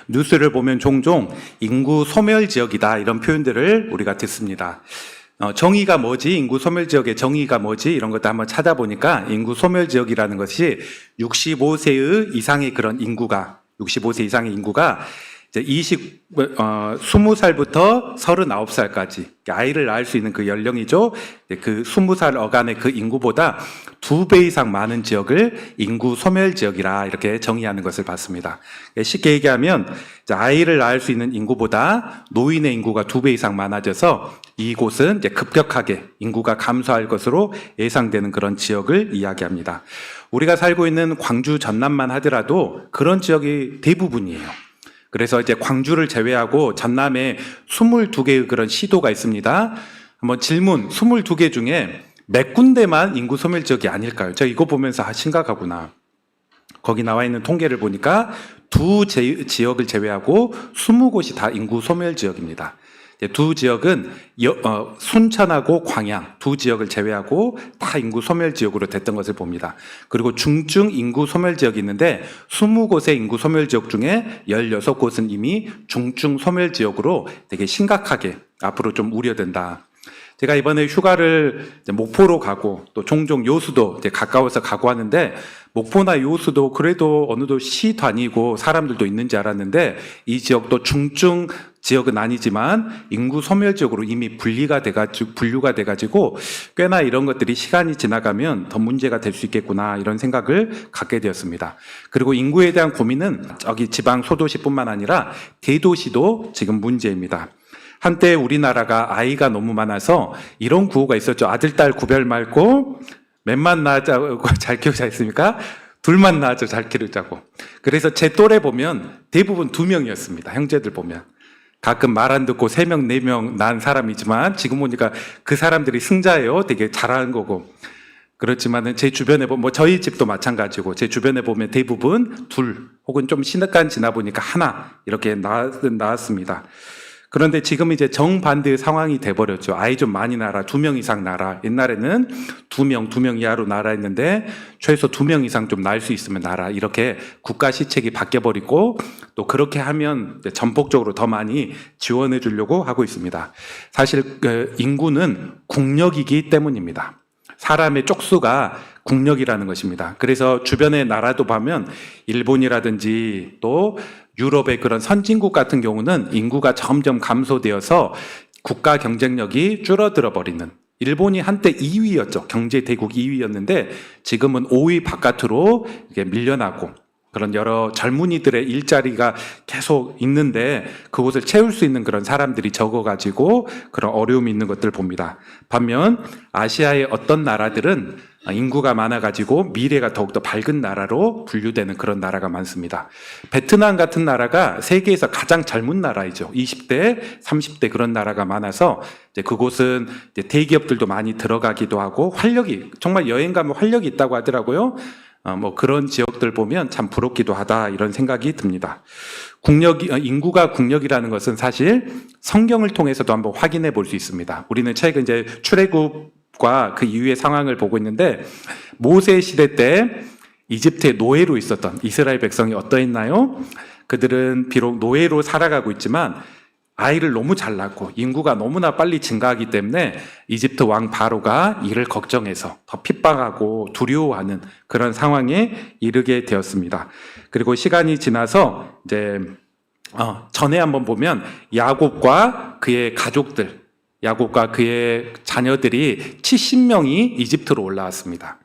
뉴스를 보면 종종 인구 소멸 지역이다 이런 표현들을 우리가 듣습니다. 정의가 뭐지? 인구 소멸 지역의 정의가 뭐지? 이런 것도 한번 찾아보니까 인구 소멸 지역이라는 것이 65세 이상의 그런 인구가 65세 이상의 인구가 이제 20살부터 39살까지 아이를 낳을 수 있는 그 연령이죠. 그 20살 어간의 그 인구보다 2배 이상 많은 지역을 인구 소멸 지역이라 이렇게 정의하는 것을 봤습니다. 쉽게 얘기하면 아이를 낳을 수 있는 인구보다 노인의 인구가 2배 이상 많아져서 이곳은 이제 급격하게 인구가 감소할 것으로 예상되는 그런 지역을 이야기합니다. 우리가 살고 있는 광주 전남만 하더라도 그런 지역이 대부분이에요. 그래서 이제 광주를 제외하고 전남에 22개의 그런 시도가 있습니다. 한번 질문, 22개 중에 몇 군데만 인구 소멸 지역이 아닐까요? 제가 이거 보면서 심각하구나. 거기 나와 있는 통계를 보니까 두 지역을 제외하고 20곳이 다 인구 소멸 지역입니다. 두 지역은 순천하고 광양 두 지역을 제외하고 다 인구 소멸 지역으로 됐던 것을 봅니다. 그리고 중증 인구 소멸 지역이 있는데 20곳의 인구 소멸 지역 중에 16곳은 이미 중증 소멸 지역으로 되게 심각하게 앞으로 좀 우려된다. 제가 이번에 휴가를 목포로 가고 또 종종 요수도 이제 가까워서 가고 하는데 목포나 요수도 그래도 어느덧 시 다니고 사람들도 있는지 알았는데 이 지역도 중증 지역은 아니지만 인구 소멸 지역으로 이미 분류가 돼가지고 꽤나 이런 것들이 시간이 지나가면 더 문제가 될 수 있겠구나 이런 생각을 갖게 되었습니다. 그리고 인구에 대한 고민은 저기 지방 소도시뿐만 아니라 대도시도 지금 문제입니다. 한때 우리나라가 아이가 너무 많아서 이런 구호가 있었죠. 아들, 딸 구별 말고 몇만 낳자고 잘 키우자 했습니까? 둘만 낳아서 잘 키우자고. 그래서 제 또래 보면 대부분 2명이었습니다. 형제들 보면. 가끔 말 안 듣고 3명, 4명 낳은 사람이지만 지금 보니까 그 사람들이 승자예요. 되게 잘하는 거고. 그렇지만은 제 주변에 보면 뭐 저희 집도 마찬가지고 제 주변에 보면 대부분 2 혹은 좀 시간 지나 보니까 1 이렇게 낳았습니다. 그런데 지금 이제 정반대의 상황이 돼버렸죠. 아이 좀 많이 낳아라. 2명 이상 낳아라. 옛날에는 2명 이하로 낳아라 했는데 최소 2명 이상 좀 낳을 수 있으면 낳아라. 이렇게 국가 시책이 바뀌어버리고 또 그렇게 하면 전폭적으로 더 많이 지원해 주려고 하고 있습니다. 사실 인구는 국력이기 때문입니다. 사람의 쪽수가 국력이라는 것입니다. 그래서 주변의 나라도 보면 일본이라든지 또 유럽의 그런 선진국 같은 경우는 인구가 점점 감소되어서 국가 경쟁력이 줄어들어 버리는, 일본이 한때 2위였죠. 경제 대국 2위였는데 지금은 5위 바깥으로 이렇게 밀려나고 그런 여러 젊은이들의 일자리가 계속 있는데 그곳을 채울 수 있는 그런 사람들이 적어가지고 그런 어려움이 있는 것들을 봅니다. 반면 아시아의 어떤 나라들은 인구가 많아가지고 미래가 더욱더 밝은 나라로 분류되는 그런 나라가 많습니다. 베트남 같은 나라가 세계에서 가장 젊은 나라이죠. 20대, 30대 그런 나라가 많아서 이제 그곳은 이제 대기업들도 많이 들어가기도 하고 활력이, 정말 여행 가면 활력이 있다고 하더라고요. 뭐 그런 지역들 보면 참 부럽기도 하다 이런 생각이 듭니다. 인구가 국력이라는 것은 사실 성경을 통해서도 한번 확인해 볼 수 있습니다. 우리는 최근 이제 출애굽과 그 이후의 상황을 보고 있는데 모세 시대 때 이집트의 노예로 있었던 이스라엘 백성이 어떠했나요? 그들은 비록 노예로 살아가고 있지만 아이를 너무 잘 낳고 인구가 너무나 빨리 증가하기 때문에 이집트 왕 바로가 이를 걱정해서 더 핍박하고 두려워하는 그런 상황에 이르게 되었습니다. 그리고 시간이 지나서 이제 전에 한번 보면 야곱과 그의 가족들, 야곱과 그의 자녀들이 70명이 이집트로 올라왔습니다.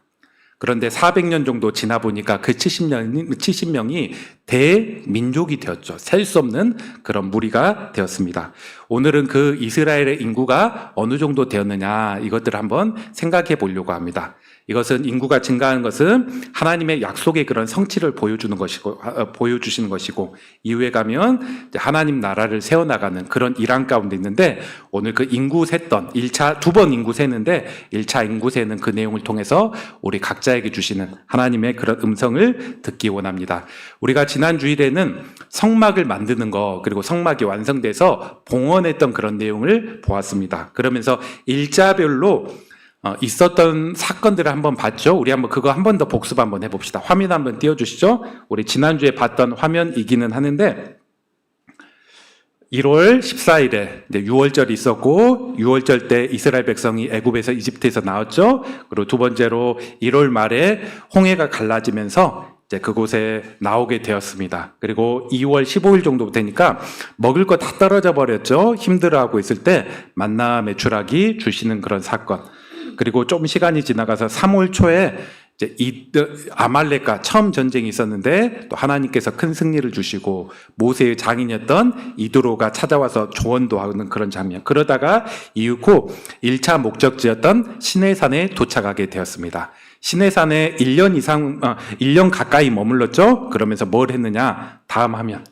그런데 400년 정도 지나 보니까 그 70명이 대민족이 되었죠. 셀 수 없는 그런 무리가 되었습니다. 오늘은 그 이스라엘의 인구가 어느 정도 되었느냐 이것들을 한번 생각해 보려고 합니다. 이것은 인구가 증가하는 것은 하나님의 약속의 그런 성취를 보여주시는 것이고 이후에 가면 하나님 나라를 세워나가는 그런 일환 가운데 있는데 오늘 그 인구 셌던 1차 2번 인구 세는데 1차 인구 세는 그 내용을 통해서 우리 각자에게 주시는 하나님의 그런 음성을 듣기 원합니다. 우리가 지난 주일에는 성막을 만드는 거 그리고 성막이 완성돼서 봉헌했던 그런 내용을 보았습니다. 그러면서 일자별로 있었던 사건들을 한번 봤죠. 우리 한번 그거 한 번 더 복습 한번 해봅시다. 화면 한번 띄워주시죠. 우리 지난주에 봤던 화면이기는 하는데 1월 14일에 이제 유월절이 있었고, 유월절 때 이스라엘 백성이 애굽에서 이집트에서 나왔죠. 그리고 두 번째로 1월 말에 홍해가 갈라지면서 이제 그곳에 나오게 되었습니다. 그리고 2월 15일 정도 되니까 먹을 거 다 떨어져 버렸죠. 힘들어하고 있을 때 만나 메추라기 주시는 그런 사건. 그리고 좀 시간이 지나가서 3월 초에 이제 아말렉과 처음 전쟁이 있었는데 또 하나님께서 큰 승리를 주시고 모세의 장인이었던 이드로가 찾아와서 조언도 하는 그런 장면. 그러다가 이후 1차 목적지였던 시내산에 도착하게 되었습니다. 시내산에 1년 가까이 머물렀죠. 그러면서 뭘 했느냐? 다음 화면.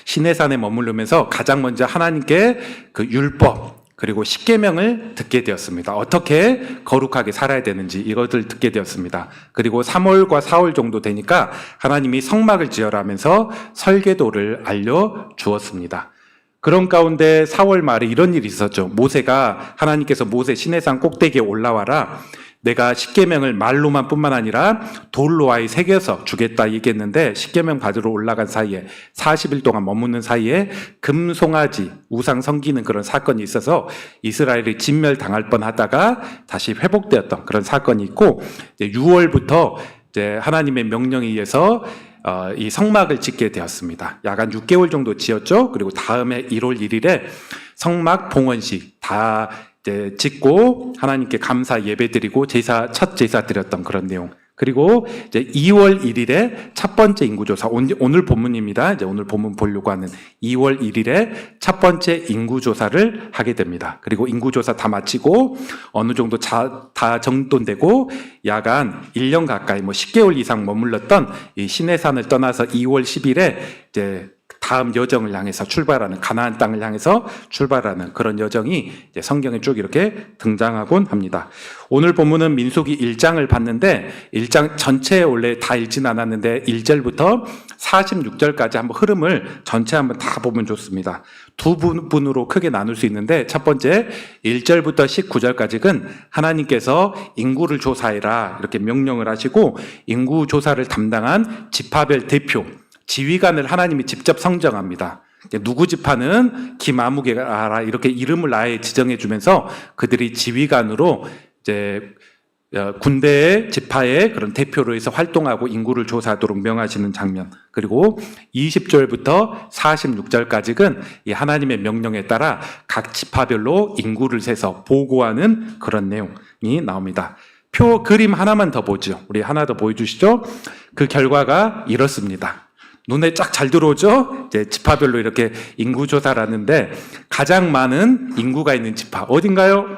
시내산에 머무르면서 가장 먼저 하나님께 그 율법 그리고 십계명을 듣게 되었습니다. 어떻게 거룩하게 살아야 되는지 이것을 듣게 되었습니다. 그리고 3월과 4월 정도 되니까 하나님이 성막을 지어라면서 설계도를 알려주었습니다. 그런 가운데 4월 말에 이런 일이 있었죠. 모세가 하나님께서 모세 시내산 꼭대기에 올라와라. 내가 십계명을 말로만 뿐만 아니라 돌로 아예 새겨서 주겠다 얘기했는데 십계명 받으러 올라간 사이에 40일 동안 머무는 사이에 금송아지 우상 섬기는 그런 사건이 있어서 이스라엘이 진멸당할 뻔하다가 다시 회복되었던 그런 사건이 있고, 이제 6월부터 이제 하나님의 명령에 의해서 이 성막을 짓게 되었습니다. 약 한 6개월 정도 지었죠. 그리고 다음에 1월 1일에 성막 봉헌식 다 이제 짓고 하나님께 감사 예배드리고 첫 제사 드렸던 그런 내용. 그리고 이제 2월 1일에 첫 번째 인구조사, 오늘 본문입니다. 이제 오늘 본문 보려고 하는 2월 1일에 첫 번째 인구조사를 하게 됩니다. 그리고 인구조사 다 마치고 어느 정도 다 정돈되고 야간 1년 가까이 10개월 이상 머물렀던 이 시내산을 떠나서 2월 10일에 이제 다음 여정을 향해서 출발하는, 가나안 땅을 향해서 출발하는 그런 여정이 이제 성경에 쭉 이렇게 등장하곤 합니다. 오늘 본문은 민수기 1장을 봤는데 1장 전체 원래 다 읽진 않았는데 1절부터 46절까지 한번 흐름을 전체 한번 다 보면 좋습니다. 두 부분으로 크게 나눌 수 있는데 첫 번째 1절부터 19절까지는 하나님께서 인구를 조사해라 이렇게 명령을 하시고 인구 조사를 담당한 지파별 대표 지휘관을 하나님이 직접 선정합니다. 누구 지파는 김아무개가 알아 이렇게 이름을 아예 지정해 주면서 그들이 지휘관으로 이제 군대의 지파의 그런 대표로 해서 활동하고 인구를 조사하도록 명하시는 장면. 그리고 20절부터 46절까지는 이 하나님의 명령에 따라 각 지파별로 인구를 세서 보고하는 그런 내용이 나옵니다. 표 그림 하나만 더 보죠. 우리 하나 더 보여주시죠. 그 결과가 이렇습니다. 눈에 쫙 잘 들어오죠? 이제 지파별로 이렇게 인구조사를 하는데 가장 많은 인구가 있는 지파 어딘가요?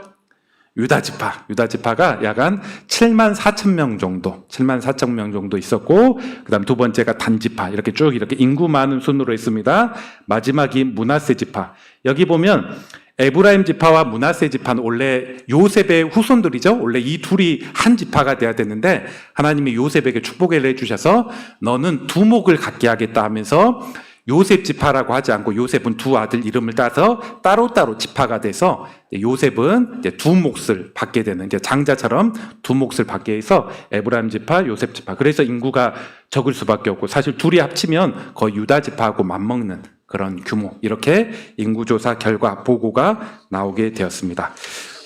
유다 지파가 약 한 7만 4천 명 정도, 7만 4천 명 정도 있었고, 그 다음 두 번째가 단 지파, 이렇게 쭉 이렇게 인구 많은 순으로 있습니다. 마지막이 므낫세 지파. 여기 보면 에브라임 지파와 므낫세 지파는 원래 요셉의 후손들이죠. 원래 이 둘이 한 지파가 돼야 되는데 하나님이 요셉에게 축복을 해주셔서 너는 두목을 갖게 하겠다 하면서 요셉 지파라고 하지 않고 요셉은 두 아들 이름을 따서 따로따로 지파가 돼서 요셉은 이제 두 몫을 받게 되는, 이제 장자처럼 두 몫을 받게 해서 에브라임 지파, 요셉 지파. 그래서 인구가 적을 수밖에 없고 사실 둘이 합치면 거의 유다 지파하고 맞먹는 그런 규모. 이렇게 인구조사 결과 보고가 나오게 되었습니다.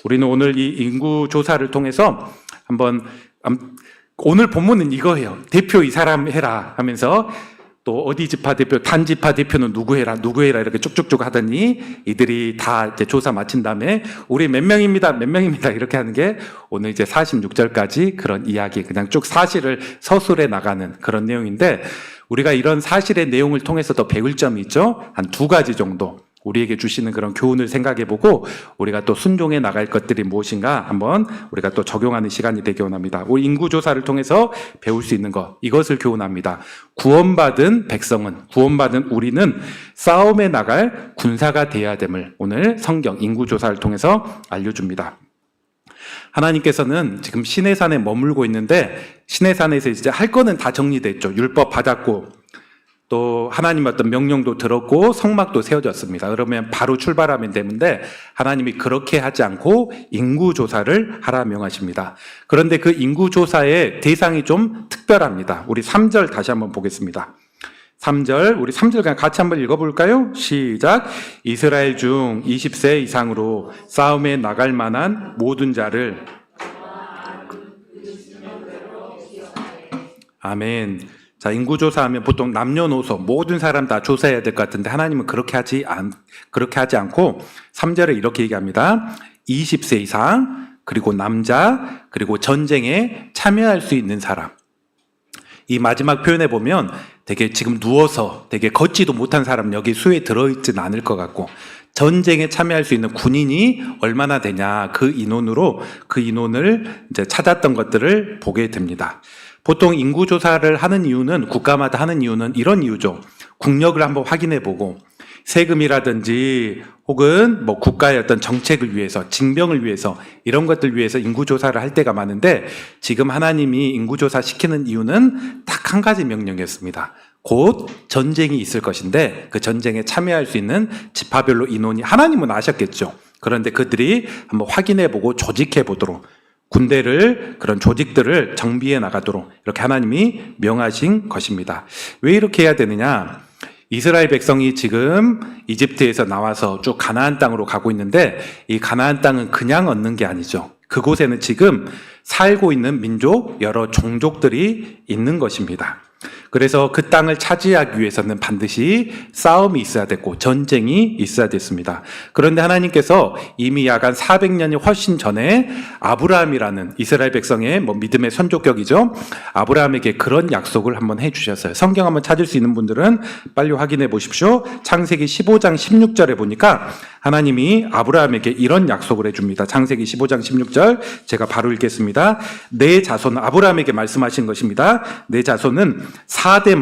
우리는 오늘 이 인구조사를 통해서 한번 오늘 본문은 이거예요. 대표 이 사람 해라 하면서 또 어디 지파 대표, 단 지파 대표는 누구 해라 이렇게 쭉쭉쭉 하더니 이들이 다 이제 조사 마친 다음에 우리 몇 명입니다 이렇게 하는 게 오늘 이제 46절까지 그런 이야기, 그냥 쭉 사실을 서술해 나가는 그런 내용인데 우리가 이런 사실의 내용을 통해서도 배울 점이 있죠. 한 두 가지 정도 우리에게 주시는 그런 교훈을 생각해보고 우리가 또 순종해 나갈 것들이 무엇인가 한번 우리가 또 적용하는 시간이 되기 원합니다. 우리 인구조사를 통해서 배울 수 있는 것, 이것을 교훈합니다. 구원받은 백성은, 구원받은 우리는 싸움에 나갈 군사가 되어야 됨을 오늘 성경 인구조사를 통해서 알려줍니다. 하나님께서는 지금 시내산에 머물고 있는데 시내산에서 이제 할 거는 다 정리됐죠. 율법 받았고 또 하나님 어떤 명령도 들었고 성막도 세워졌습니다. 그러면 바로 출발하면 되는데 하나님이 그렇게 하지 않고 인구조사를 하라 명하십니다. 그런데 그 인구조사의 대상이 좀 특별합니다. 우리 3절 다시 한번 보겠습니다. 3절, 우리 3절 그냥 같이 한번 읽어볼까요? 시작. 이스라엘 중 20세 이상으로 싸움에 나갈 만한 모든 자를. 아멘. 자, 인구조사하면 보통 남녀노소 모든 사람 다 조사해야 될 것 같은데 하나님은 그렇게 하지 않고 3절에 이렇게 얘기합니다. 20세 이상, 그리고 남자, 그리고 전쟁에 참여할 수 있는 사람. 이 마지막 표현에 보면 되게 지금 누워서 되게 걷지도 못한 사람 여기 수에 들어있진 않을 것 같고, 전쟁에 참여할 수 있는 군인이 얼마나 되냐, 그 인원을 이제 찾았던 것들을 보게 됩니다. 보통 인구조사를 하는 이유는, 국가마다 하는 이유는 이런 이유죠. 국력을 한번 확인해 보고, 세금이라든지 혹은 뭐 국가의 어떤 정책을 위해서, 징병을 위해서, 이런 것들 위해서 인구조사를 할 때가 많은데, 지금 하나님이 인구조사 시키는 이유는 딱 한 가지 명령이었습니다. 곧 전쟁이 있을 것인데 그 전쟁에 참여할 수 있는 지파별로 인원이, 하나님은 아셨겠죠. 그런데 그들이 한번 확인해 보고 조직해 보도록, 군대를, 그런 조직들을 정비해 나가도록 이렇게 하나님이 명하신 것입니다. 왜 이렇게 해야 되느냐? 이스라엘 백성이 지금 이집트에서 나와서 쭉 가나안 땅으로 가고 있는데, 이 가나안 땅은 그냥 얻는 게 아니죠. 그곳에는 지금 살고 있는 민족, 여러 종족들이 있는 것입니다. 그래서 그 땅을 차지하기 위해서는 반드시 싸움이 있어야 됐고 전쟁이 있어야 됐습니다. 그런데 하나님께서 이미 약 한 400년이 훨씬 전에 아브라함이라는 이스라엘 백성의 믿음의 선조격이죠. 아브라함에게 그런 약속을 한번 해주셨어요. 성경 한번 찾을 수 있는 분들은 빨리 확인해 보십시오. 창세기 15장 16절에 보니까 하나님이 아브라함에게 이런 약속을 해줍니다. 창세기 15장 16절 제가 바로 읽겠습니다. 내 자손, 아브라함에게 말씀하신 것입니다. 내 자손은 4대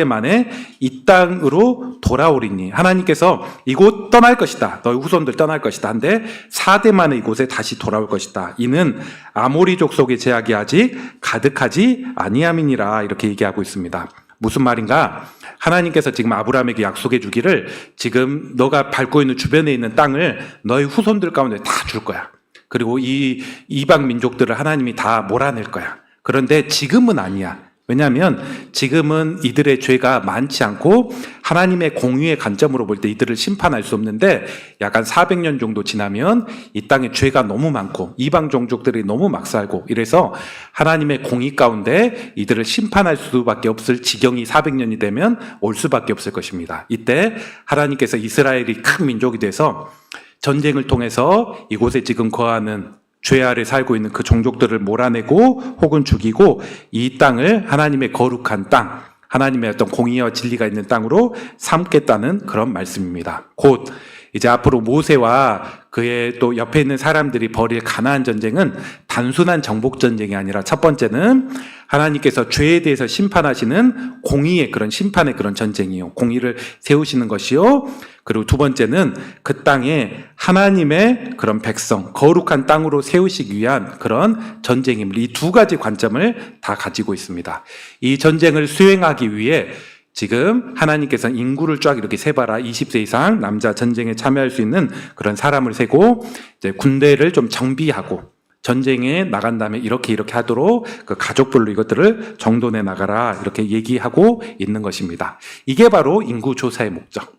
만에 이 땅으로 돌아오리니, 하나님께서 이곳 떠날 것이다, 너희 후손들 떠날 것이다 한데 4대 만에 이곳에 다시 돌아올 것이다. 이는 아모리 족속의 제약이 아직 가득하지 아니함이니라, 이렇게 얘기하고 있습니다. 무슨 말인가? 하나님께서 지금 아브라함에게 약속해 주기를, 지금 너가 밟고 있는 주변에 있는 땅을 너희 후손들 가운데 다 줄 거야. 그리고 이 이방 민족들을 하나님이 다 몰아낼 거야. 그런데 지금은 아니야. 왜냐하면 지금은 이들의 죄가 많지 않고 하나님의 공의의 관점으로 볼 때 이들을 심판할 수 없는데, 약간 400년 정도 지나면 이 땅에 죄가 너무 많고 이방 종족들이 너무 막 살고 이래서 하나님의 공의 가운데 이들을 심판할 수밖에 없을 지경이 400년이 되면 올 수밖에 없을 것입니다. 이때 하나님께서 이스라엘이 큰 민족이 돼서 전쟁을 통해서 이곳에 지금 거하는 죄 아래 살고 있는 그 종족들을 몰아내고 혹은 죽이고 이 땅을 하나님의 거룩한 땅, 하나님의 어떤 공의와 진리가 있는 땅으로 삼겠다는 그런 말씀입니다. 곧 이제 앞으로 모세와 그의 또 옆에 있는 사람들이 벌일 가나안 전쟁은 단순한 정복 전쟁이 아니라, 첫 번째는 하나님께서 죄에 대해서 심판하시는 공의의 그런 심판의 그런 전쟁이요, 공의를 세우시는 것이요, 그리고 두 번째는 그 땅에 하나님의 그런 백성, 거룩한 땅으로 세우시기 위한 그런 전쟁임을, 이 두 가지 관점을 다 가지고 있습니다. 이 전쟁을 수행하기 위해 지금 하나님께서는 인구를 쫙 이렇게 세봐라, 20세 이상 남자, 전쟁에 참여할 수 있는 그런 사람을 세고 이제 군대를 좀 정비하고 전쟁에 나간 다음에 이렇게 하도록 그 가족별로 이것들을 정돈해 나가라, 이렇게 얘기하고 있는 것입니다. 이게 바로 인구조사의 목적.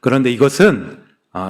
그런데 이것은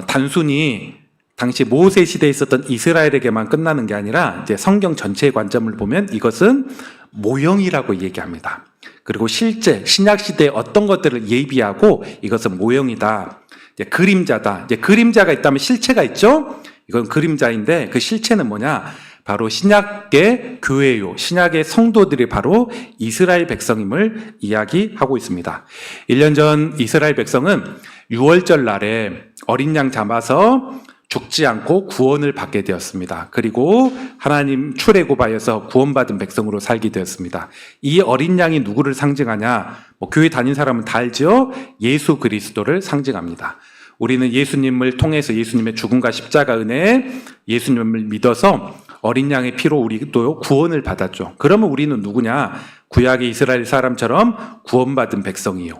단순히 당시 모세 시대에 있었던 이스라엘에게만 끝나는 게 아니라, 이제 성경 전체의 관점을 보면 이것은 모형이라고 얘기합니다. 그리고 실제 신약 시대에 어떤 것들을 예비하고 이것은 모형이다, 이제 그림자다. 이제 그림자가 있다면 실체가 있죠. 이건 그림자인데 그 실체는 뭐냐? 바로 신약의 교회요, 신약의 성도들이 바로 이스라엘 백성임을 이야기하고 있습니다. 1년 전 이스라엘 백성은 유월절 날에 어린 양 잡아서 죽지 않고 구원을 받게 되었습니다. 그리고 하나님 출애굽하여서 구원받은 백성으로 살게 되었습니다. 이 어린 양이 누구를 상징하냐? 교회 다닌 사람은 다 알죠? 예수 그리스도를 상징합니다. 우리는 예수님을 통해서 예수님의 죽음과 십자가 은혜에 예수님을 믿어서 어린 양의 피로 우리도 구원을 받았죠. 그러면 우리는 누구냐? 구약의 이스라엘 사람처럼 구원받은 백성이요.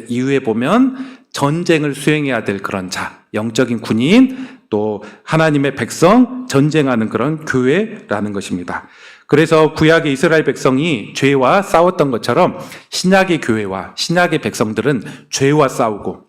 이후에 보면 전쟁을 수행해야 될 그런 자, 영적인 군인, 또 하나님의 백성, 전쟁하는 그런 교회라는 것입니다. 그래서 구약의 이스라엘 백성이 죄와 싸웠던 것처럼 신약의 교회와 신약의 백성들은 죄와 싸우고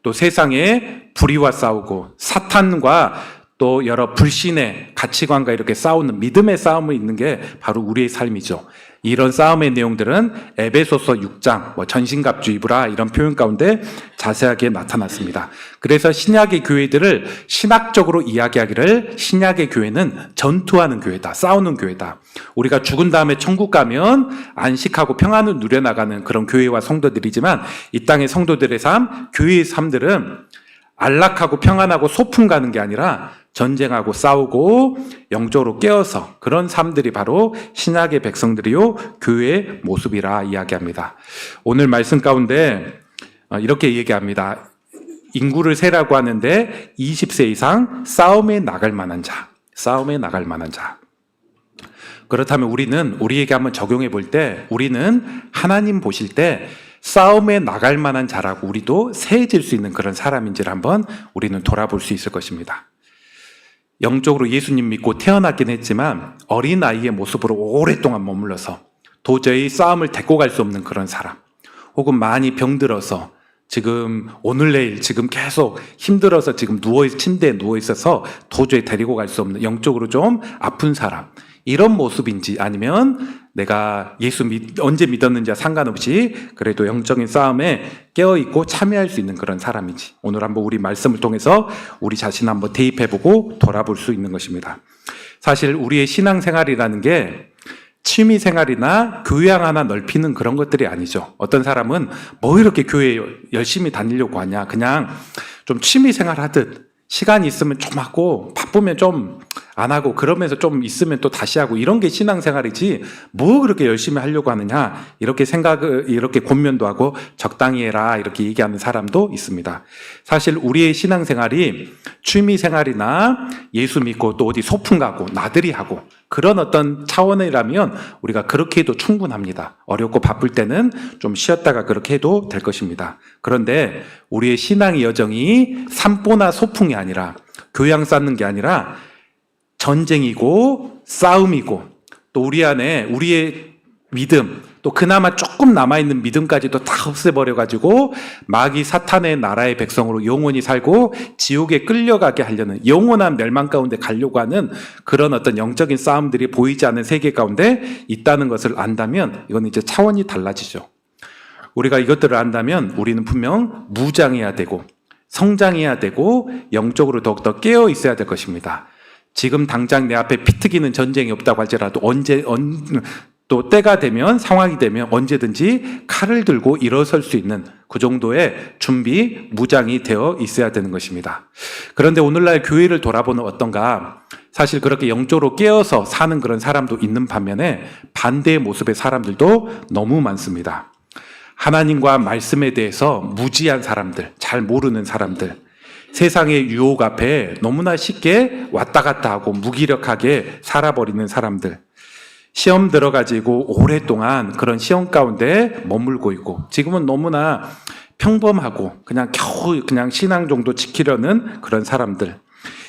또 세상의 불의와 싸우고 사탄과 또 여러 불신의 가치관과 이렇게 싸우는 믿음의 싸움이 있는 게 바로 우리의 삶이죠. 이런 싸움의 내용들은 에베소서 6장, 전신갑주 입으라 이런 표현 가운데 자세하게 나타났습니다. 그래서 신약의 교회들을 신학적으로 이야기하기를 신약의 교회는 전투하는 교회다, 싸우는 교회다. 우리가 죽은 다음에 천국 가면 안식하고 평안을 누려나가는 그런 교회와 성도들이지만 이 땅의 성도들의 삶, 교회의 삶들은 안락하고 평안하고 소풍 가는 게 아니라 전쟁하고 싸우고 영적으로 깨어서 그런 삶들이 바로 신약의 백성들이요 교회의 모습이라 이야기합니다. 오늘 말씀 가운데 이렇게 얘기합니다. 인구를 세라고 하는데 20세 이상 싸움에 나갈 만한 자, 싸움에 나갈 만한 자. 그렇다면 우리는 우리에게 한번 적용해 볼 때 우리는 하나님 보실 때 싸움에 나갈 만한 자라고 우리도 세해질 수 있는 그런 사람인지를 한번 우리는 돌아볼 수 있을 것입니다. 영적으로 예수님 믿고 태어났긴 했지만 어린아이의 모습으로 오랫동안 머물러서 도저히 싸움을 데리고 갈 수 없는 그런 사람, 혹은 많이 병들어서 지금 오늘 내일 지금 계속 힘들어서 지금 침대에 누워있어서 도저히 데리고 갈 수 없는 영적으로 좀 아픈 사람, 이런 모습인지, 아니면 내가 언제 믿었는지와 상관없이 그래도 영적인 싸움에 깨어있고 참여할 수 있는 그런 사람인지, 오늘 한번 우리 말씀을 통해서 우리 자신 한번 대입해보고 돌아볼 수 있는 것입니다. 사실 우리의 신앙생활이라는 게 취미생활이나 교양 하나 넓히는 그런 것들이 아니죠. 어떤 사람은 뭐 이렇게 교회 열심히 다니려고 하냐, 그냥 좀 취미생활 하듯 시간이 있으면 좀 하고 바쁘면 좀 안 하고 그러면서 좀 있으면 또 다시 하고, 이런 게 신앙생활이지 뭐 그렇게 열심히 하려고 하느냐, 이렇게 이렇게 권면도 하고 적당히 해라 이렇게 얘기하는 사람도 있습니다. 사실 우리의 신앙생활이 취미생활이나 예수 믿고 또 어디 소풍 가고 나들이 하고 그런 어떤 차원이라면 우리가 그렇게 해도 충분합니다. 어렵고 바쁠 때는 좀 쉬었다가 그렇게 해도 될 것입니다. 그런데 우리의 신앙의 여정이 산보나 소풍이 아니라, 교양 쌓는 게 아니라 전쟁이고 싸움이고, 또 우리 안에 우리의 믿음, 또 그나마 조금 남아있는 믿음까지도 다 없애버려가지고 마귀 사탄의 나라의 백성으로 영원히 살고 지옥에 끌려가게 하려는, 영원한 멸망 가운데 가려고 하는 그런 어떤 영적인 싸움들이 보이지 않는 세계 가운데 있다는 것을 안다면 이건 이제 차원이 달라지죠. 우리가 이것들을 안다면 우리는 분명 무장해야 되고 성장해야 되고 영적으로 더욱더 깨어 있어야 될 것입니다. 지금 당장 내 앞에 피트기는 전쟁이 없다고 할지라도 또 때가 되면, 상황이 되면 언제든지 칼을 들고 일어설 수 있는 그 정도의 준비, 무장이 되어 있어야 되는 것입니다. 그런데 오늘날 교회를 돌아보는 어떤가, 사실 그렇게 영적으로 깨어서 사는 그런 사람도 있는 반면에 반대의 모습의 사람들도 너무 많습니다. 하나님과 말씀에 대해서 무지한 사람들, 잘 모르는 사람들, 세상의 유혹 앞에 너무나 쉽게 왔다 갔다 하고 무기력하게 살아버리는 사람들, 시험 들어가지고 오랫동안 그런 시험 가운데 머물고 있고, 지금은 너무나 평범하고 그냥 겨우 그냥 신앙 정도 지키려는 그런 사람들,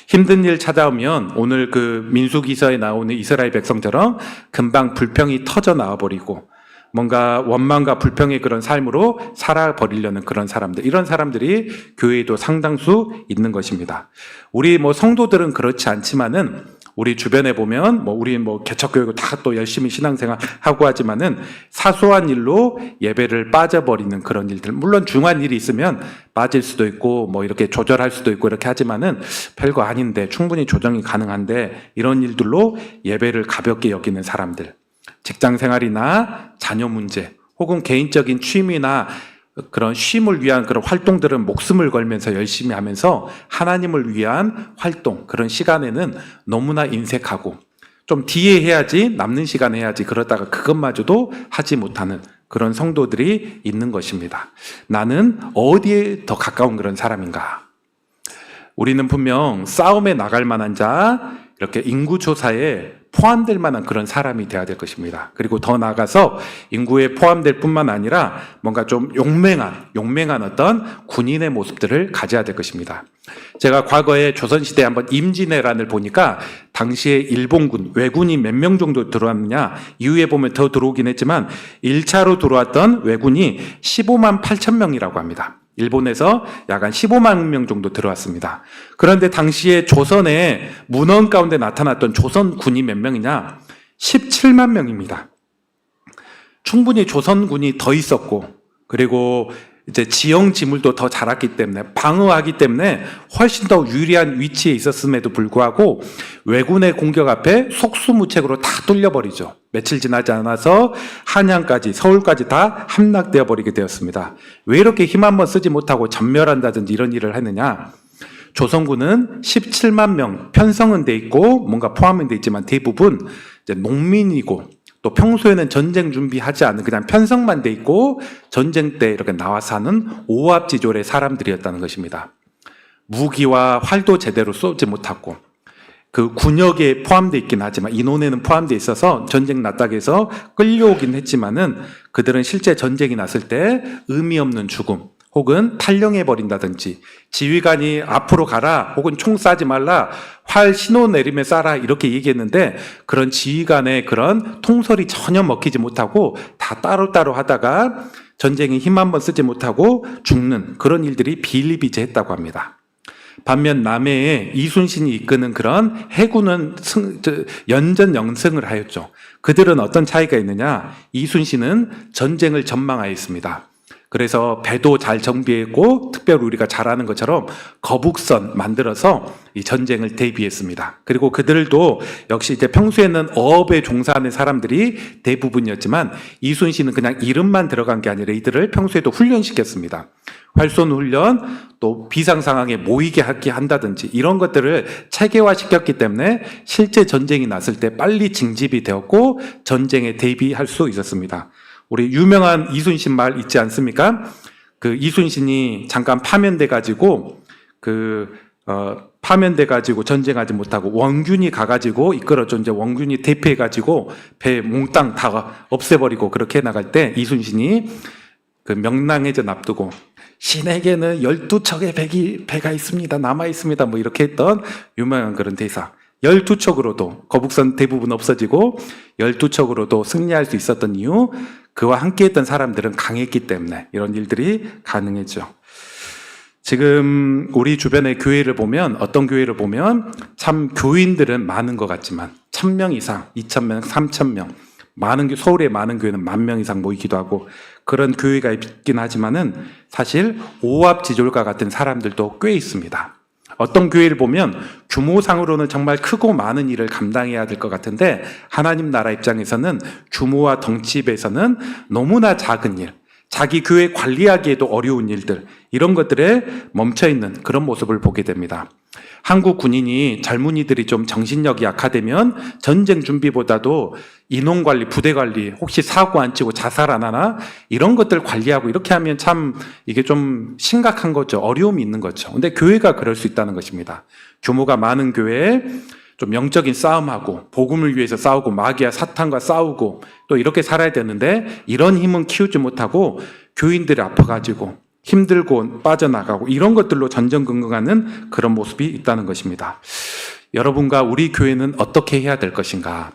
힘든 일 찾아오면 오늘 그 민수기서에 나오는 이스라엘 백성처럼 금방 불평이 터져 나와버리고 뭔가 원망과 불평의 그런 삶으로 살아버리려는 그런 사람들, 이런 사람들이 교회에도 상당수 있는 것입니다. 우리 성도들은 그렇지 않지만은 우리 주변에 보면 우리 개척교회고 다 또 열심히 신앙생활 하고 하지만은 사소한 일로 예배를 빠져버리는 그런 일들, 물론 중요한 일이 있으면 빠질 수도 있고 이렇게 조절할 수도 있고 이렇게 하지만은 별거 아닌데 충분히 조정이 가능한데 이런 일들로 예배를 가볍게 여기는 사람들, 직장 생활이나 자녀 문제 혹은 개인적인 취미나 그런 쉼을 위한 그런 활동들은 목숨을 걸면서 열심히 하면서 하나님을 위한 활동, 그런 시간에는 너무나 인색하고 좀 뒤에 해야지, 남는 시간에 해야지, 그러다가 그것마저도 하지 못하는 그런 성도들이 있는 것입니다. 나는 어디에 더 가까운 그런 사람인가? 우리는 분명 싸움에 나갈 만한 자, 이렇게 인구조사에 포함될 만한 그런 사람이 돼야 될 것입니다. 그리고 더 나아가서 인구에 포함될 뿐만 아니라 뭔가 좀 용맹한 어떤 군인의 모습들을 가져야 될 것입니다. 제가 과거에 조선시대에 한번 임진왜란을 보니까 당시에 일본군, 왜군이 몇 명 정도 들어왔느냐, 이후에 보면 더 들어오긴 했지만 1차로 들어왔던 왜군이 15만 8천 명이라고 합니다. 일본에서 약 한 15만 명 정도 들어왔습니다. 그런데 당시에 조선의 문헌 가운데 나타났던 조선군이 몇 명이냐? 17만 명입니다. 충분히 조선군이 더 있었고, 그리고 이제 지형 지물도 더 자랐기 때문에, 방어하기 때문에 훨씬 더 유리한 위치에 있었음에도 불구하고 왜군의 공격 앞에 속수무책으로 다 뚫려버리죠. 며칠 지나지 않아서 한양까지, 서울까지 다 함락되어 버리게 되었습니다. 왜 이렇게 힘 한번 쓰지 못하고 전멸한다든지 이런 일을 했느냐? 조선군은 17만 명 편성은 돼 있고 뭔가 포함은 돼 있지만 대부분 이제 농민이고, 또 평소에는 전쟁 준비하지 않은 그냥 편성만 돼 있고 전쟁 때 이렇게 나와서 하는 오합지졸의 사람들이었다는 것입니다. 무기와 활도 제대로 쏘지 못하고, 그 군역에 포함되어 있긴 하지만, 인원에는 포함되어 있어서 전쟁 났다고 끌려오긴 했지만은 그들은 실제 전쟁이 났을 때 의미 없는 죽음 혹은 탈령해버린다든지, 지휘관이 앞으로 가라 혹은 총 쏴지 말라, 활 신호 내리며 쏴라 이렇게 얘기했는데 그런 지휘관의 그런 통솔이 전혀 먹히지 못하고 다 따로따로 하다가 전쟁에 힘 한번 쓰지 못하고 죽는 그런 일들이 비일비재했다고 합니다. 반면 남해에 이순신이 이끄는 그런 해군은 연전연승을 하였죠. 그들은 어떤 차이가 있느냐? 이순신은 전쟁을 전망하였습니다. 그래서 배도 잘 정비했고, 특별히 우리가 잘 아는 것처럼 거북선 만들어서 이 전쟁을 대비했습니다. 그리고 그들도 역시 이제 평소에는 어업에 종사하는 사람들이 대부분이었지만 이순신은 그냥 이름만 들어간 게 아니라 이들을 평소에도 훈련시켰습니다. 활손 훈련, 또 비상 상황에 모이게 하게 한다든지 이런 것들을 체계화시켰기 때문에 실제 전쟁이 났을 때 빨리 징집이 되었고 전쟁에 대비할 수 있었습니다. 우리 유명한 이순신 말 있지 않습니까? 그 이순신이 잠깐 파면돼 가지고 파면돼 가지고 전쟁하지 못하고 원균이 가가지고 이끌어줘, 이제 원균이 대피해 가지고 배 몽땅 다 없애버리고 그렇게 나갈 때 이순신이 그 명랑해져 납두고, 신에게는 12척의 배가 있습니다, 남아 있습니다, 뭐 이렇게 했던 유명한 그런 대사. 12척으로도 거북선 대부분 없어지고 12척으로도 승리할 수 있었던 이유, 그와 함께 했던 사람들은 강했기 때문에 이런 일들이 가능했죠. 지금 우리 주변의 교회를 보면, 어떤 교회를 보면 참 교인들은 많은 것 같지만 1000명 이상, 2000명, 3000명, 서울의 많은 교회는 10,000명 이상 모이기도 하고 그런 교회가 있긴 하지만은 사실 오합지졸과 같은 사람들도 꽤 있습니다. 어떤 교회를 보면 규모상으로는 정말 크고 많은 일을 감당해야 될 것 같은데 하나님 나라 입장에서는 규모와 덩치에서는 너무나 작은 일, 자기 교회 관리하기에도 어려운 일들, 이런 것들에 멈춰있는 그런 모습을 보게 됩니다. 한국 군인이 젊은이들이 좀 정신력이 약화되면 전쟁 준비보다도 인원관리, 부대관리, 혹시 사고 안 치고 자살 안 하나, 이런 것들 관리하고 이렇게 하면 참 이게 좀 심각한 거죠. 어려움이 있는 거죠. 근데 교회가 그럴 수 있다는 것입니다. 규모가 많은 교회에 좀 영적인 싸움하고 복음을 위해서 싸우고 마귀와 사탄과 싸우고 또 이렇게 살아야 되는데 이런 힘은 키우지 못하고 교인들이 아파가지고 힘들고 빠져나가고 이런 것들로 전전긍긍하는 그런 모습이 있다는 것입니다. 여러분과 우리 교회는 어떻게 해야 될 것인가?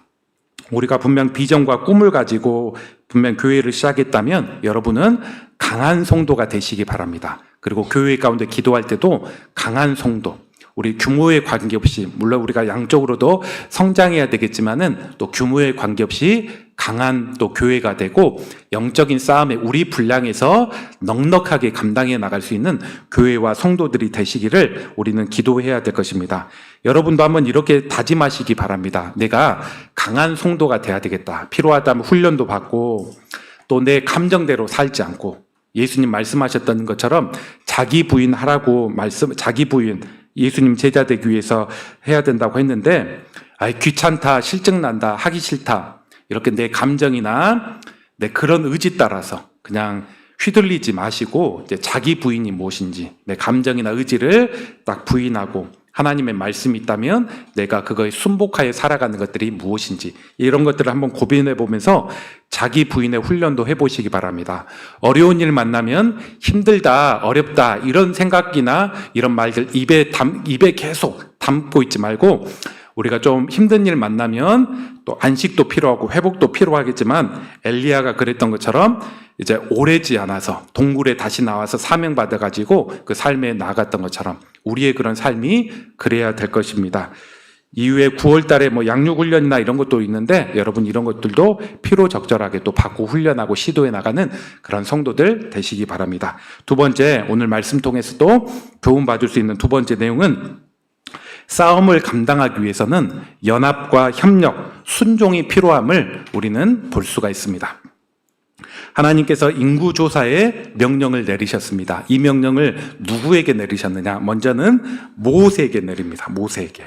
우리가 분명 비전과 꿈을 가지고 분명 교회를 시작했다면 여러분은 강한 성도가 되시기 바랍니다. 그리고 교회 가운데 기도할 때도 강한 성도, 우리 규모에 관계없이, 물론 우리가 양쪽으로도 성장해야 되겠지만은 또 규모에 관계없이 강한 또 교회가 되고 영적인 싸움에 우리 분량에서 넉넉하게 감당해 나갈 수 있는 교회와 성도들이 되시기를 우리는 기도해야 될 것입니다. 여러분도 한번 이렇게 다짐하시기 바랍니다. 내가 강한 성도가 돼야 되겠다. 필요하다면 훈련도 받고 또 내 감정대로 살지 않고, 예수님 말씀하셨던 것처럼 자기 부인하라고 자기 부인, 예수님 제자 되기 위해서 해야 된다고 했는데, 귀찮다, 실증난다, 하기 싫다, 이렇게 내 감정이나 내 그런 의지 따라서 그냥 휘둘리지 마시고 이제 자기 부인이 무엇인지 내 감정이나 의지를 딱 부인하고 하나님의 말씀이 있다면 내가 그거에 순복하여 살아가는 것들이 무엇인지 이런 것들을 한번 고민해 보면서 자기 부인의 훈련도 해보시기 바랍니다. 어려운 일 만나면 힘들다, 어렵다 이런 생각이나 이런 말들 입에 계속 담고 있지 말고 우리가 좀 힘든 일 만나면 또 안식도 필요하고 회복도 필요하겠지만 엘리야가 그랬던 것처럼 이제 오래지 않아서 동굴에 다시 나와서 사명받아가지고 그 삶에 나아갔던 것처럼 우리의 그런 삶이 그래야 될 것입니다. 이후에 9월 달에 뭐 양육훈련이나 이런 것도 있는데 여러분 이런 것들도 필요적절하게 또 받고 훈련하고 시도해 나가는 그런 성도들 되시기 바랍니다. 두 번째, 오늘 말씀 통해서도 교훈 받을 수 있는 두 번째 내용은 싸움을 감당하기 위해서는 연합과 협력, 순종이 필요함을 우리는 볼 수가 있습니다. 하나님께서 인구조사의 명령을 내리셨습니다. 이 명령을 누구에게 내리셨느냐? 먼저는 모세에게 내립니다. 모세에게.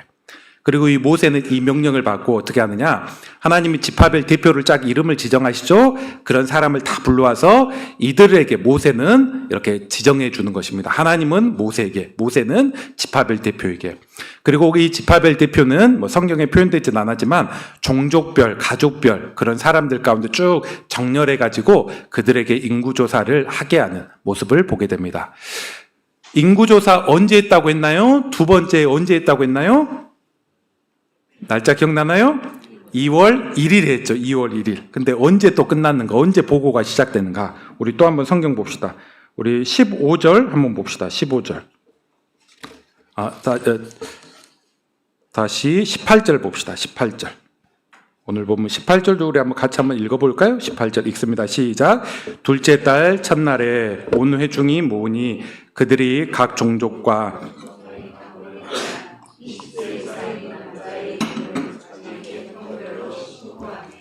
그리고 이 모세는 이 명령을 받고 어떻게 하느냐? 하나님이 지파별 대표를 짝 이름을 지정하시죠? 그런 사람을 다 불러와서 이들에게 모세는 이렇게 지정해 주는 것입니다. 하나님은 모세에게, 모세는 지파별 대표에게. 그리고 이 지파별 대표는 뭐 성경에 표현되지는 않았지만 종족별, 가족별 그런 사람들 가운데 쭉 정렬해 가지고 그들에게 인구조사를 하게 하는 모습을 보게 됩니다. 인구조사 언제 했다고 했나요? 두 번째 언제 했다고 했나요? 날짜 기억나나요? 2월 1일에 했죠. 2월 1일. 근데 언제 또 끝났는가? 언제 보고가 시작되는가? 우리 또 한번 성경 봅시다. 우리 15절 한번 봅시다. 15절. 다시 18절 봅시다. 18절. 오늘 보면 18절도 우리 한번 같이 한번 읽어볼까요? 18절 읽습니다. 시작. 둘째 달 첫날에 온 회중이 모으니 그들이 각 종족과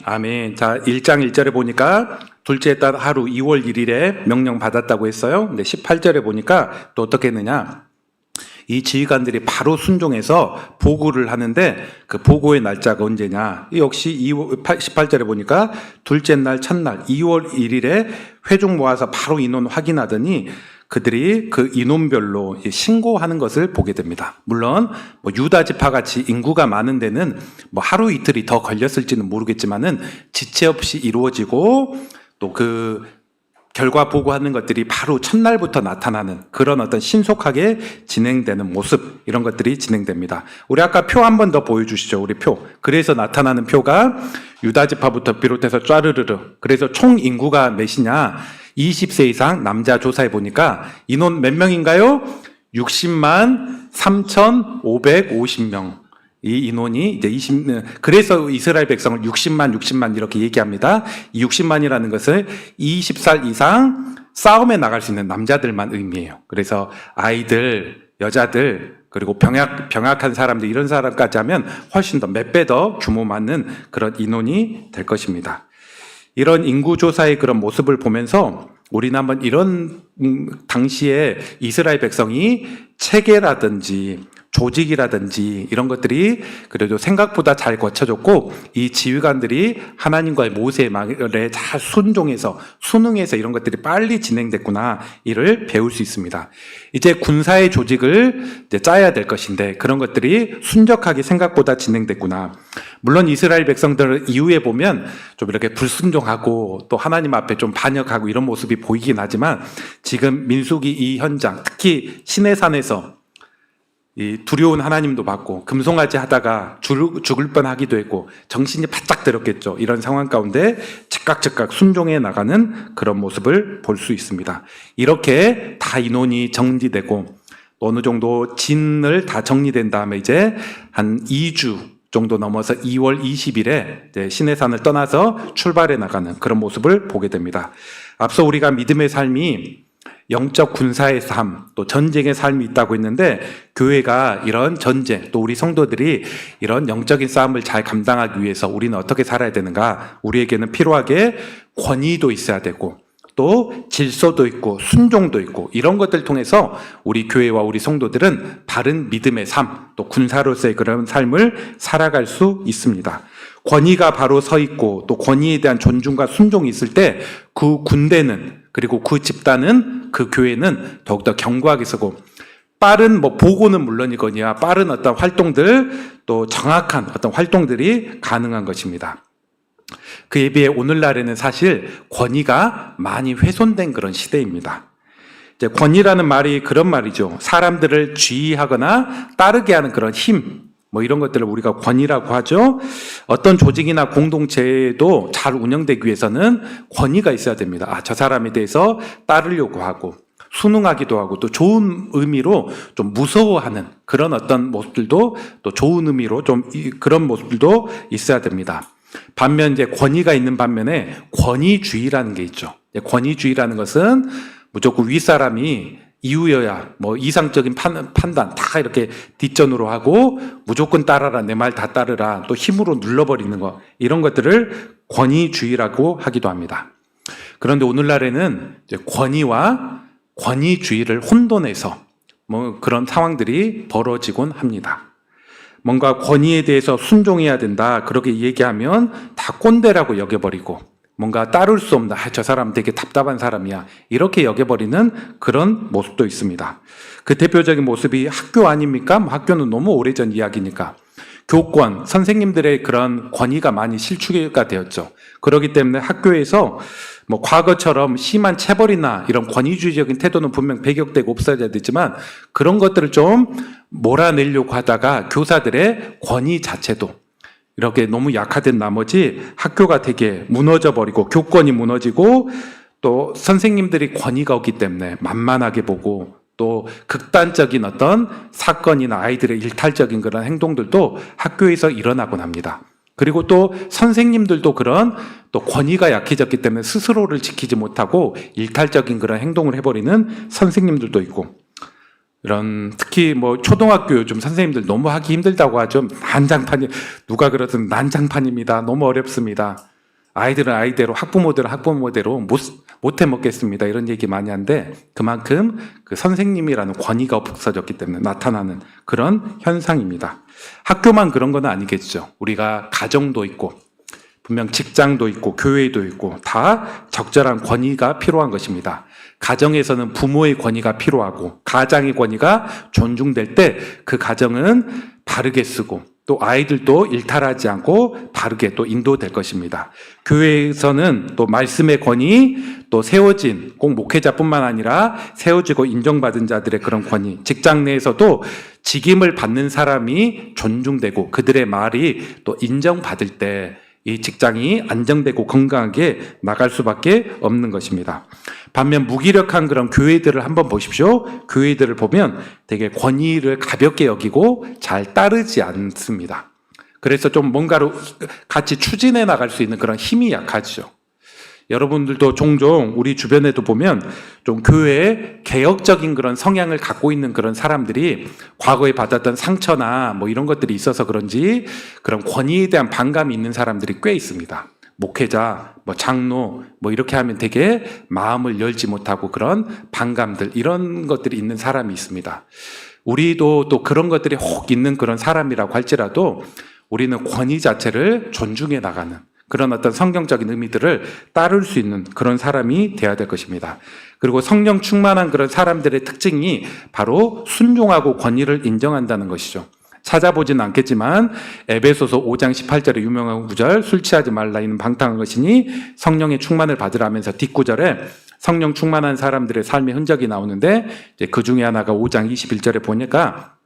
아멘. 자, 1장 1절에 보니까 둘째 달 하루 2월 1일에 명령 받았다고 했어요. 근데 18절에 보니까 또 어떻게 했느냐? 이 지휘관들이 바로 순종해서 보고를 하는데 그 보고의 날짜가 언제냐? 역시 18절에 보니까 둘째 날 첫날 2월 1일에 회중 모아서 바로 인원 확인하더니 그들이 그 인원별로 신고하는 것을 보게 됩니다. 물론 뭐 유다 지파 같이 인구가 많은 데는 뭐 하루 이틀이 더 걸렸을지는 모르겠지만은 지체 없이 이루어지고 또 그 결과 보고하는 것들이 바로 첫날부터 나타나는 그런 어떤 신속하게 진행되는 모습 이런 것들이 진행됩니다. 우리 아까 표 한 번 더 보여주시죠. 우리 표. 그래서 나타나는 표가 유다 지파부터 비롯해서 쫘르르르. 그래서 총 인구가 몇이냐? 20세 이상 남자 조사해 보니까 인원 몇 명인가요? 60만 3,550명. 이 인원이 이제 그래서 이스라엘 백성을 60만 이렇게 얘기합니다. 이 60만이라는 것을 20살 이상 싸움에 나갈 수 있는 남자들만 의미해요. 그래서 아이들, 여자들, 그리고 병약한 사람들 이런 사람까지 하면 훨씬 더 몇 배 더 규모 많은 그런 인원이 될 것입니다. 이런 인구조사의 그런 모습을 보면서 우리는 한번 이런 당시에 이스라엘 백성이 체계라든지 조직이라든지 이런 것들이 그래도 생각보다 잘 거쳐졌고 이 지휘관들이 하나님과의 모세의 말에 잘 순종해서 순응해서 이런 것들이 빨리 진행됐구나 이를 배울 수 있습니다. 이제 군사의 조직을 이제 짜야 될 것인데 그런 것들이 순적하게 생각보다 진행됐구나. 물론 이스라엘 백성들 이후에 보면 좀 이렇게 불순종하고 또 하나님 앞에 좀 반역하고 이런 모습이 보이긴 하지만 지금 민수기 이 현장 특히 시내산에서 이 두려운 하나님도 받고 금송아지 하다가 죽을 뻔하기도 했고 정신이 바짝 들었겠죠. 이런 상황 가운데 즉각 순종해 나가는 그런 모습을 볼 수 있습니다. 이렇게 다 인원이 정리되고 어느 정도 진을 다 정리된 다음에 이제 한 2주 정도 넘어서 2월 20일에 시내산을 떠나서 출발해 나가는 그런 모습을 보게 됩니다. 앞서 우리가 믿음의 삶이 영적 군사의 삶, 또 전쟁의 삶이 있다고 했는데 교회가 이런 전쟁, 또 우리 성도들이 이런 영적인 싸움을 잘 감당하기 위해서 우리는 어떻게 살아야 되는가? 우리에게는 필요하게 권위도 있어야 되고 또 질서도 있고 순종도 있고 이런 것들 통해서 우리 교회와 우리 성도들은 바른 믿음의 삶, 또 군사로서의 그런 삶을 살아갈 수 있습니다. 권위가 바로 서 있고 또 권위에 대한 존중과 순종이 있을 때 그 군대는 그리고 그 집단은 그 교회는 더욱더 견고하게 서고 빠른 보고는 물론이거니와 빠른 어떤 활동들, 또 정확한 어떤 활동들이 가능한 것입니다. 그에 비해 오늘날에는 사실 권위가 많이 훼손된 그런 시대입니다. 이제 권위라는 말이 그런 말이죠. 사람들을 지휘하거나 따르게 하는 그런 힘, 이런 것들을 우리가 권위라고 하죠. 어떤 조직이나 공동체도 잘 운영되기 위해서는 권위가 있어야 됩니다. 저 사람에 대해서 따르려고 하고, 순응하기도 하고, 또 좋은 의미로 좀 무서워하는 그런 어떤 모습들도, 또 좋은 의미로 좀 그런 모습들도 있어야 됩니다. 반면 이제 권위가 있는 반면에 권위주의라는 게 있죠. 권위주의라는 것은 무조건 윗사람이 이유여야 이상적인 판단 다 이렇게 뒷전으로 하고 무조건 따라라, 내 말 다 따르라, 또 힘으로 눌러버리는 거, 이런 것들을 권위주의라고 하기도 합니다. 그런데 오늘날에는 이제 권위와 권위주의를 혼돈해서 그런 상황들이 벌어지곤 합니다. 뭔가 권위에 대해서 순종해야 된다, 그렇게 얘기하면 다 꼰대라고 여겨버리고, 뭔가 따를 수 없나, 저 사람 되게 답답한 사람이야, 이렇게 여겨버리는 그런 모습도 있습니다. 그 대표적인 모습이 학교 아닙니까? 학교는 너무 오래전 이야기니까. 교권, 선생님들의 그런 권위가 많이 실추가 되었죠. 그렇기 때문에 학교에서 과거처럼 심한 체벌이나 이런 권위주의적인 태도는 분명 배격되고 없어져야 되지만, 그런 것들을 좀 몰아내려고 하다가 교사들의 권위 자체도 이렇게 너무 약화된 나머지 학교가 되게 무너져버리고, 교권이 무너지고, 또 선생님들이 권위가 없기 때문에 만만하게 보고, 또 극단적인 어떤 사건이나 아이들의 일탈적인 그런 행동들도 학교에서 일어나곤 합니다. 그리고 또 선생님들도 그런 또 권위가 약해졌기 때문에 스스로를 지키지 못하고 일탈적인 그런 행동을 해버리는 선생님들도 있고, 이런 특히 초등학교 요즘 선생님들 너무 하기 힘들다고 하죠. 난장판이, 누가 그러든 난장판입니다. 너무 어렵습니다. 아이들은 아이대로, 학부모들은 학부모대로 못해 먹겠습니다, 이런 얘기 많이 하는데, 그만큼 그 선생님이라는 권위가 없어졌기 때문에 나타나는 그런 현상입니다. 학교만 그런 건 아니겠죠. 우리가 가정도 있고, 분명 직장도 있고, 교회도 있고, 다 적절한 권위가 필요한 것입니다. 가정에서는 부모의 권위가 필요하고, 가장의 권위가 존중될 때 그 가정은 바르게 쓰고, 또 아이들도 일탈하지 않고 바르게 또 인도될 것입니다. 교회에서는 또 말씀의 권위, 또 세워진, 꼭 목회자뿐만 아니라 세워지고 인정받은 자들의 그런 권위, 직장 내에서도 직임을 받는 사람이 존중되고 그들의 말이 또 인정받을 때 이 직장이 안정되고 건강하게 나갈 수밖에 없는 것입니다. 반면 무기력한 그런 교회들을 한번 보십시오. 교회들을 보면 되게 권위를 가볍게 여기고 잘 따르지 않습니다. 그래서 좀 뭔가로 같이 추진해 나갈 수 있는 그런 힘이 약하죠. 여러분들도 종종 우리 주변에도 보면 좀 교회에 개혁적인 그런 성향을 갖고 있는 그런 사람들이 과거에 받았던 상처나 이런 것들이 있어서 그런지 그런 권위에 대한 반감이 있는 사람들이 꽤 있습니다. 목회자, 장로, 이렇게 하면 되게 마음을 열지 못하고 그런 반감들, 이런 것들이 있는 사람이 있습니다. 우리도 또 그런 것들이 혹 있는 그런 사람이라고 할지라도 우리는 권위 자체를 존중해 나가는 그런 어떤 성경적인 의미들을 따를 수 있는 그런 사람이 되어야 될 것입니다. 그리고 성령 충만한 그런 사람들의 특징이 바로 순종하고 권위를 인정한다는 것이죠. 찾아보지는 않겠지만 에베소서 5장 18절의 유명한 구절, 술 취하지 말라 이는 방탕한 것이니 성령의 충만을 받으라면서 뒷구절에 성령 충만한 사람들의 삶의 흔적이 나오는데, 이제 그 중에 하나가 5장 21절에 보니까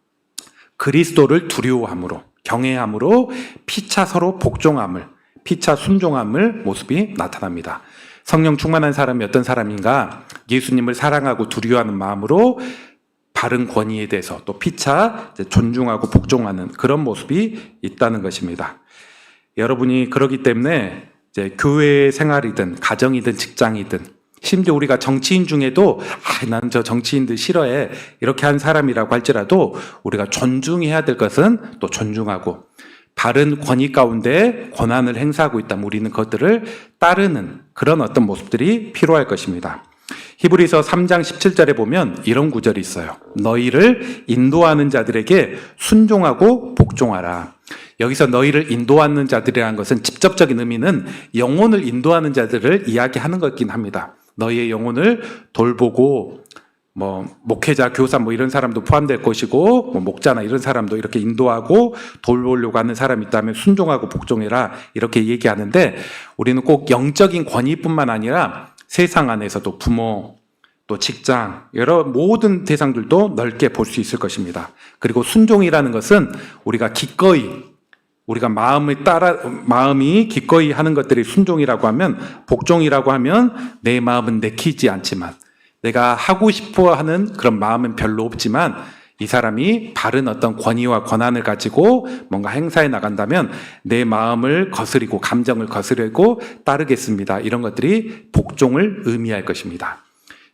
그리스도를 두려워함으로, 경외함으로 피차 서로 복종함을, 피차 순종함을 모습이 나타납니다. 성령 충만한 사람이 어떤 사람인가? 예수님을 사랑하고 두려워하는 마음으로 바른 권위에 대해서 또 피차 존중하고 복종하는 그런 모습이 있다는 것입니다. 여러분이 그러기 때문에 이제 교회 생활이든 가정이든 직장이든, 심지어 우리가 정치인 중에도 나는 저 정치인들 싫어해 이렇게 한 사람이라고 할지라도 우리가 존중해야 될 것은 또 존중하고, 바른 권위 가운데 권한을 행사하고 있다면 우리는 그것들을 따르는 그런 어떤 모습들이 필요할 것입니다. 히브리서 3장 17절에 보면 이런 구절이 있어요. 너희를 인도하는 자들에게 순종하고 복종하라. 여기서 너희를 인도하는 자들이라는 것은 직접적인 의미는 영혼을 인도하는 자들을 이야기하는 것이긴 합니다. 너희의 영혼을 돌보고 뭐 목회자, 교사 뭐 이런 사람도 포함될 것이고 뭐 목자나 이런 사람도 이렇게 인도하고 돌보려고 하는 사람이 있다면 순종하고 복종해라 이렇게 얘기하는데 우리는 꼭 영적인 권위뿐만 아니라 세상 안에서도 부모 또 직장 여러 모든 대상들도 넓게 볼 수 있을 것입니다. 그리고 순종이라는 것은 우리가 기꺼이 우리가 마음이 기꺼이 하는 것들이 순종이라고 하면 복종이라고 하면 내 마음은 내키지 않지만 내가 하고 싶어 하는 그런 마음은 별로 없지만 이 사람이 바른 어떤 권위와 권한을 가지고 뭔가 행사해 나간다면 내 마음을 거스리고 감정을 거스르고 따르겠습니다. 이런 것들이 복종을 의미할 것입니다.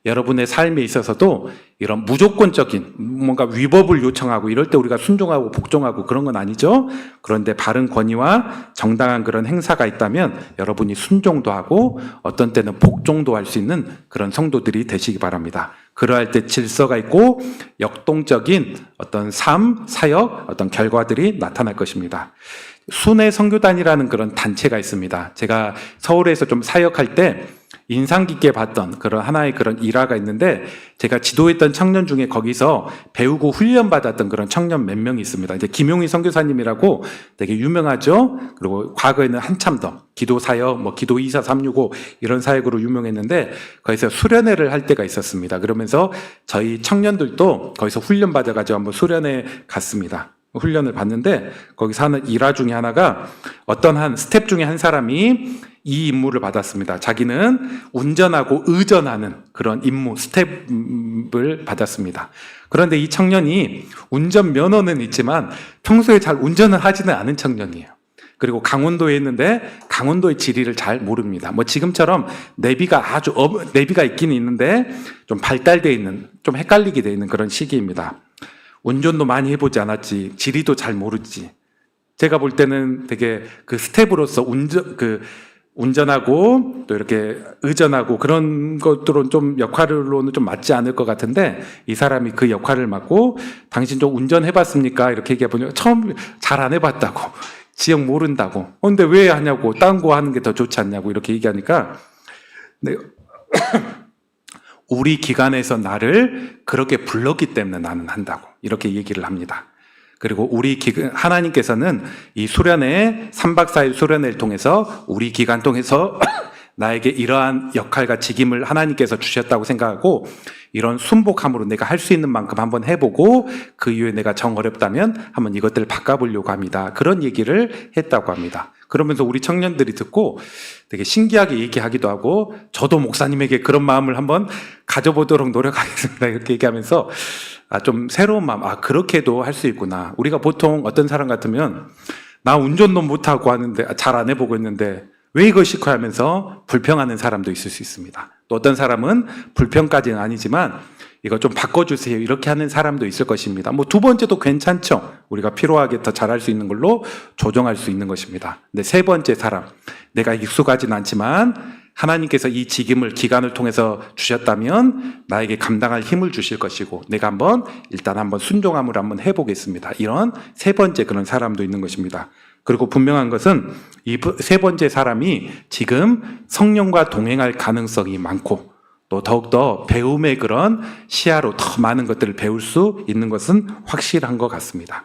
여러분의 삶에 있어서도 이런 무조건적인 뭔가 위법을 요청하고 이럴 때 우리가 순종하고 복종하고 그런 건 아니죠. 그런데 바른 권위와 정당한 그런 행사가 있다면 여러분이 순종도 하고 어떤 때는 복종도 할 수 있는 그런 성도들이 되시기 바랍니다. 그러할 때 질서가 있고 역동적인 어떤 삶, 사역, 어떤 결과들이 나타날 것입니다. 순회 선교단이라는 그런 단체가 있습니다. 제가 서울에서 좀 사역할 때 인상 깊게 봤던 그런 하나의 그런 일화가 있는데 제가 지도했던 청년 중에 거기서 배우고 훈련받았던 그런 청년 몇 명이 있습니다. 이제 김용희 선교사님이라고 되게 유명하죠. 그리고 과거에는 한참 더 기도 사역, 뭐 기도 24365 이런 사역으로 유명했는데 거기서 수련회를 할 때가 있었습니다. 그러면서 저희 청년들도 거기서 훈련받아가지고 한번 수련회 갔습니다. 훈련을 받는데 거기서 하는 일화 중에 하나가 어떤 한 스텝 중에 한 사람이 이 임무를 받았습니다. 자기는 운전하고 의전하는 그런 임무, 스텝을 받았습니다. 그런데 이 청년이 운전 면허는 있지만 평소에 잘 운전을 하지는 않은 청년이에요. 그리고 강원도에 있는데 강원도의 지리를 잘 모릅니다. 뭐 지금처럼 내비가 있긴 있는데 좀 발달되어 있는, 좀 헷갈리게 되어 있는 그런 시기입니다. 운전도 많이 해보지 않았지, 지리도 잘 모르지. 제가 볼 때는 되게 그 스텝으로서 운전하고 또 이렇게 의전하고 그런 것들은 좀 역할로는 좀 맞지 않을 것 같은데 이 사람이 그 역할을 맡고 당신 좀 운전해봤습니까? 이렇게 얘기해보니까 처음 잘 안 해봤다고. 지역 모른다고. 근데 왜 하냐고. 딴 거 하는 게 더 좋지 않냐고 이렇게 얘기하니까 네. 우리 기관에서 나를 그렇게 불렀기 때문에 나는 한다고 이렇게 얘기를 합니다. 그리고 하나님께서는 이 수련회 3박 4일 수련회를 통해서 우리 기간 통해서 나에게 이러한 역할과 직임을 하나님께서 주셨다고 생각하고 이런 순복함으로 내가 할 수 있는 만큼 한번 해보고 그 이후에 내가 정 어렵다면 한번 이것들을 바꿔보려고 합니다. 그런 얘기를 했다고 합니다. 그러면서 우리 청년들이 듣고 되게 신기하게 얘기하기도 하고 저도 목사님에게 그런 마음을 한번 가져보도록 노력하겠습니다. 이렇게 얘기하면서 좀 새로운 마음, 그렇게도 할 수 있구나. 우리가 보통 어떤 사람 같으면 나 운전도 못하고 하는데 잘 안 해보고 있는데 왜 이걸 시켜야 하면서 불평하는 사람도 있을 수 있습니다. 또 어떤 사람은 불평까지는 아니지만 이거 좀 바꿔주세요 이렇게 하는 사람도 있을 것입니다. 뭐 두 번째도 괜찮죠. 우리가 필요하게 더 잘할 수 있는 걸로 조정할 수 있는 것입니다. 근데 세 번째 사람, 내가 익숙하진 않지만 하나님께서 이 직임을 기간을 통해서 주셨다면 나에게 감당할 힘을 주실 것이고 내가 일단 한번 순종함을 한번 해보겠습니다. 이런 세 번째 그런 사람도 있는 것입니다. 그리고 분명한 것은 이 세 번째 사람이 지금 성령과 동행할 가능성이 많고 또 더욱더 배움의 그런 시야로 더 많은 것들을 배울 수 있는 것은 확실한 것 같습니다.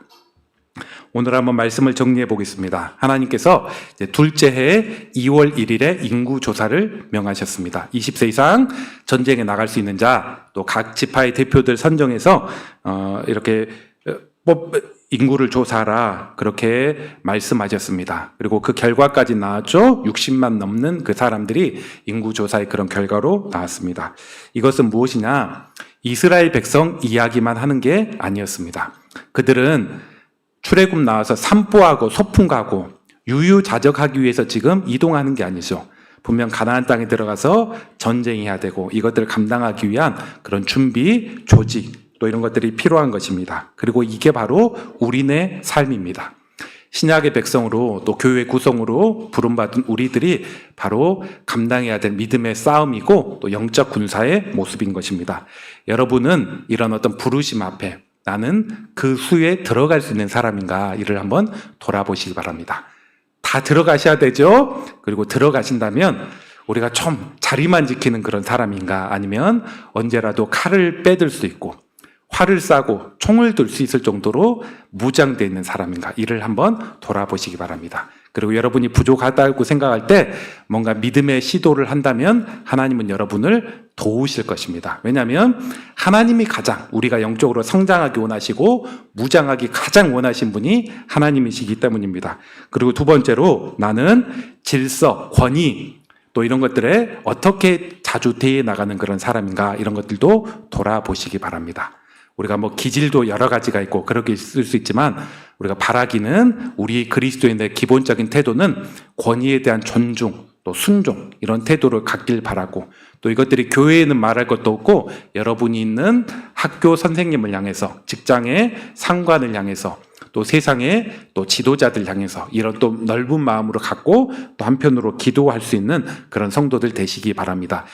오늘 한번 말씀을 정리해 보겠습니다. 하나님께서 둘째 해 2월 1일에 인구조사를 명하셨습니다. 20세 이상 전쟁에 나갈 수 있는 자, 또 각 지파의 대표들 선정해서 이렇게 인구를 조사하라 그렇게 말씀하셨습니다. 그리고 그 결과까지 나왔죠. 60만 넘는 그 사람들이 인구조사의 그런 결과로 나왔습니다. 이것은 무엇이냐? 이스라엘 백성 이야기만 하는 게 아니었습니다. 그들은 출애굽 나와서 산보하고 소풍 가고 유유자적하기 위해서 지금 이동하는 게 아니죠. 분명 가나안 땅에 들어가서 전쟁해야 되고 이것들을 감당하기 위한 그런 준비, 조직 또 이런 것들이 필요한 것입니다. 그리고 이게 바로 우리네 삶입니다. 신약의 백성으로 또 교회 구성으로 부름받은 우리들이 바로 감당해야 될 믿음의 싸움이고 또 영적 군사의 모습인 것입니다. 여러분은 이런 어떤 부르심 앞에 나는 그 수에 들어갈 수 있는 사람인가 이를 한번 돌아보시기 바랍니다. 다 들어가셔야 되죠. 그리고 들어가신다면 우리가 좀 자리만 지키는 그런 사람인가, 아니면 언제라도 칼을 빼들 수 있고 활을 쏴고 총을 들 수 있을 정도로 무장되어 있는 사람인가, 이를 한번 돌아보시기 바랍니다. 그리고 여러분이 부족하다고 생각할 때 뭔가 믿음의 시도를 한다면 하나님은 여러분을 도우실 것입니다. 왜냐하면 하나님이 가장 우리가 영적으로 성장하기 원하시고 무장하기 가장 원하신 분이 하나님이시기 때문입니다. 그리고 두 번째로, 나는 질서, 권위, 또 이런 것들에 어떻게 자주 대해 나가는 그런 사람인가, 이런 것들도 돌아보시기 바랍니다. 우리가 뭐 기질도 여러 가지가 있고 그렇게 있을 수 있지만, 우리가 바라기는 우리 그리스도인의 기본적인 태도는 권위에 대한 존중, 또 순종, 이런 태도를 갖길 바라고, 또 이것들이 교회에는 말할 것도 없고 여러분이 있는 학교 선생님을 향해서, 직장의 상관을 향해서, 또 세상의 또 지도자들 향해서 이런 또 넓은 마음으로 갖고 또 한편으로 기도할 수 있는 그런 성도들 되시기 바랍니다.